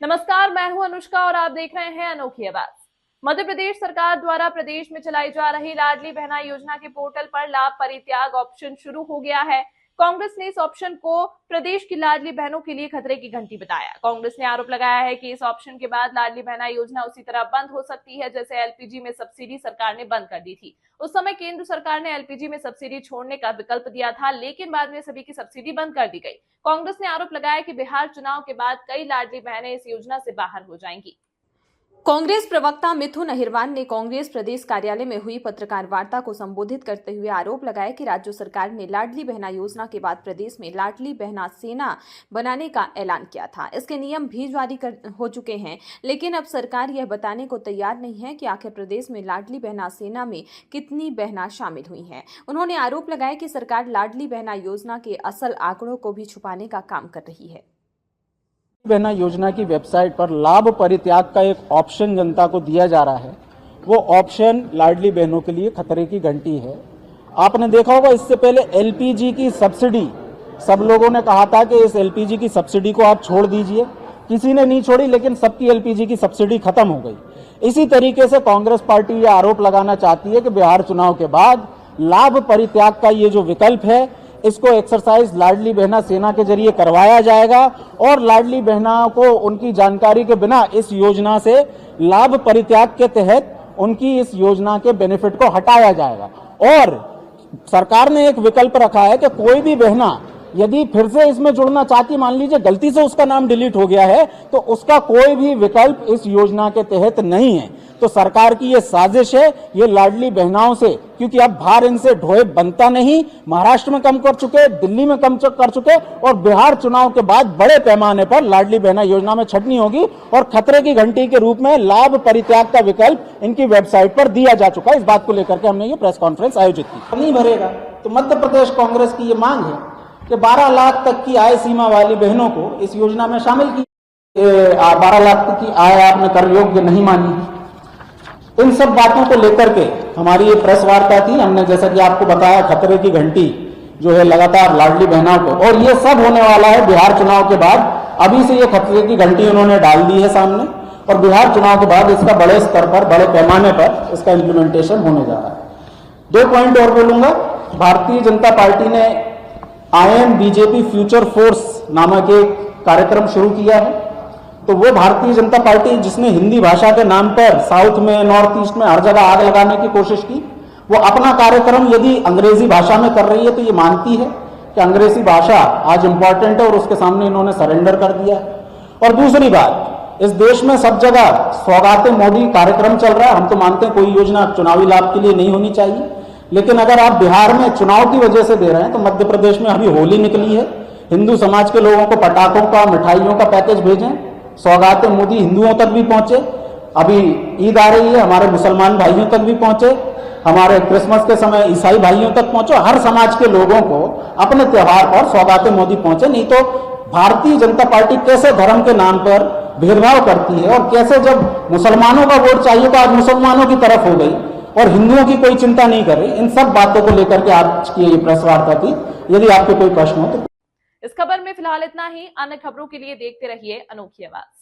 नमस्कार, मैं हूं अनुष्का और आप देख रहे हैं अनोखी आवाज। मध्य प्रदेश सरकार द्वारा प्रदेश में चलाई जा रही लाडली बहना योजना के पोर्टल पर लाभ परित्याग ऑप्शन शुरू हो गया है। कांग्रेस ने इस ऑप्शन को प्रदेश की लाडली बहनों के लिए खतरे की घंटी बताया। कांग्रेस ने आरोप लगाया है कि इस ऑप्शन के बाद लाडली बहना योजना उसी तरह बंद हो सकती है जैसे एलपीजी में सब्सिडी सरकार ने बंद कर दी थी। उस समय केंद्र सरकार ने एलपीजी में सब्सिडी छोड़ने का विकल्प दिया था, लेकिन बाद में सभी की सब्सिडी बंद कर दी गई। कांग्रेस ने आरोप लगाया कि बिहार चुनाव के बाद कई लाडली बहनें इस योजना से बाहर हो जाएंगी। कांग्रेस प्रवक्ता मिथुन अहिरवार ने कांग्रेस प्रदेश कार्यालय में हुई पत्रकार वार्ता को संबोधित करते हुए आरोप लगाया कि राज्य सरकार ने लाडली बहना योजना के बाद प्रदेश में लाडली बहना सेना बनाने का ऐलान किया था। इसके नियम भी जारी हो चुके हैं, लेकिन अब सरकार यह बताने को तैयार नहीं है कि आखिर प्रदेश में लाडली बहना सेना में कितनी बहना शामिल हुई हैं। उन्होंने आरोप लगाया कि सरकार लाडली बहना योजना के असल आंकड़ों को भी छुपाने का काम कर रही है। बहना योजना की वेबसाइट पर लाभ परित्याग का एक ऑप्शन जनता को दिया जा रहा है। वो ऑप्शन लाडली बहनों के लिए खतरे की घंटी है। आपने देखा होगा, इससे पहले एलपीजी की सब्सिडी, सब लोगों ने कहा था कि इस एलपीजी की सब्सिडी को आप छोड़ दीजिए। किसी ने नहीं छोड़ी, लेकिन सबकी एलपीजी की सब्सिडी खत्म हो गई। इसी तरीके से कांग्रेस पार्टी यह आरोप लगाना चाहती है कि बिहार चुनाव के बाद लाभ परित्याग का ये जो विकल्प है, इसको एक्सरसाइज लाडली बहना सेना के जरिए करवाया जाएगा और लाडली बहना को उनकी जानकारी के बिना इस योजना से लाभ परित्याग के तहत उनकी इस योजना के बेनिफिट को हटाया जाएगा। और सरकार ने एक विकल्प रखा है कि कोई भी बहना यदि फिर से इसमें जुड़ना चाहती, मान लीजिए गलती से उसका नाम डिलीट हो गया है, तो उसका कोई भी विकल्प इस योजना के तहत नहीं है। तो सरकार की ये साजिश है, ये लाडली बहनाओं से, क्योंकि अब भार इनसे ढोए बनता नहीं। महाराष्ट्र में कम कर चुके, दिल्ली में कम कर चुके और बिहार चुनाव के बाद बड़े पैमाने पर लाडली बहना योजना में छटनी होगी और खतरे की घंटी के रूप में लाभ परित्याग का विकल्प इनकी वेबसाइट पर दिया जा चुका है। इस बात को लेकर के हमने ये प्रेस कॉन्फ्रेंस आयोजित की। नहीं भरेगा तो मध्य प्रदेश कांग्रेस की ये मांग है कि 12 लाख तक की आय सीमा वाली बहनों को इस योजना में शामिल की। 12 लाख तक की आय आपने कर योग्य नहीं मानी। इन सब बातों को लेकर के हमारी ये प्रेस वार्ता थी। हमने जैसा कि आपको बताया, खतरे की घंटी जो है लगातार लाडली बहनों को, और ये सब होने वाला है बिहार चुनाव के बाद। अभी से ये खतरे की घंटी उन्होंने डाल दी है सामने, और बिहार चुनाव के बाद इसका बड़े स्तर पर, बड़े पैमाने पर इसका इम्प्लीमेंटेशन होने जा रहा है। 2 पॉइंट और बोलूंगा। भारतीय जनता पार्टी ने IM बीजेपी फ्यूचर फोर्स नामक एक कार्यक्रम शुरू किया है। तो वो भारतीय जनता पार्टी जिसने हिंदी भाषा के नाम पर साउथ में, नॉर्थ ईस्ट में हर जगह आग लगाने की कोशिश की, वो अपना कार्यक्रम यदि अंग्रेजी भाषा में कर रही है तो ये मानती है कि अंग्रेजी भाषा आज इंपॉर्टेंट है और उसके सामने इन्होंने सरेंडर कर दिया। और दूसरी बात, इस देश में सब जगह सौगाते मोदी कार्यक्रम चल रहा है। हम तो मानते हैं कोई योजना चुनावी लाभ के लिए नहीं होनी चाहिए, लेकिन अगर आप बिहार में चुनाव की वजह से दे रहे हैं तो मध्य प्रदेश में अभी होली निकली है, हिंदू समाज के लोगों को पटाखों का, मिठाइयों का पैकेज भेजें। सौगाते मोदी हिंदुओं तक भी पहुंचे। अभी ईद आ रही है, हमारे मुसलमान भाइयों तक भी पहुंचे, हमारे क्रिसमस के समय ईसाई भाइयों तक पहुंचे। हर समाज के लोगों को अपने त्योहार पर सौगाते मोदी पहुंचे। नहीं तो भारतीय जनता पार्टी कैसे धर्म के नाम पर भेदभाव करती है, और कैसे जब मुसलमानों का वोट चाहिए तो आज मुसलमानों की तरफ हो गई और हिंदुओं की कोई चिंता नहीं कर रही। इन सब बातों को लेकर के आज की ये प्रेस वार्ता थी। यदि आपके कोई प्रश्न हो तो। इस खबर में फिलहाल इतना ही। अन्य खबरों के लिए देखते रहिए अनोखी आवाज।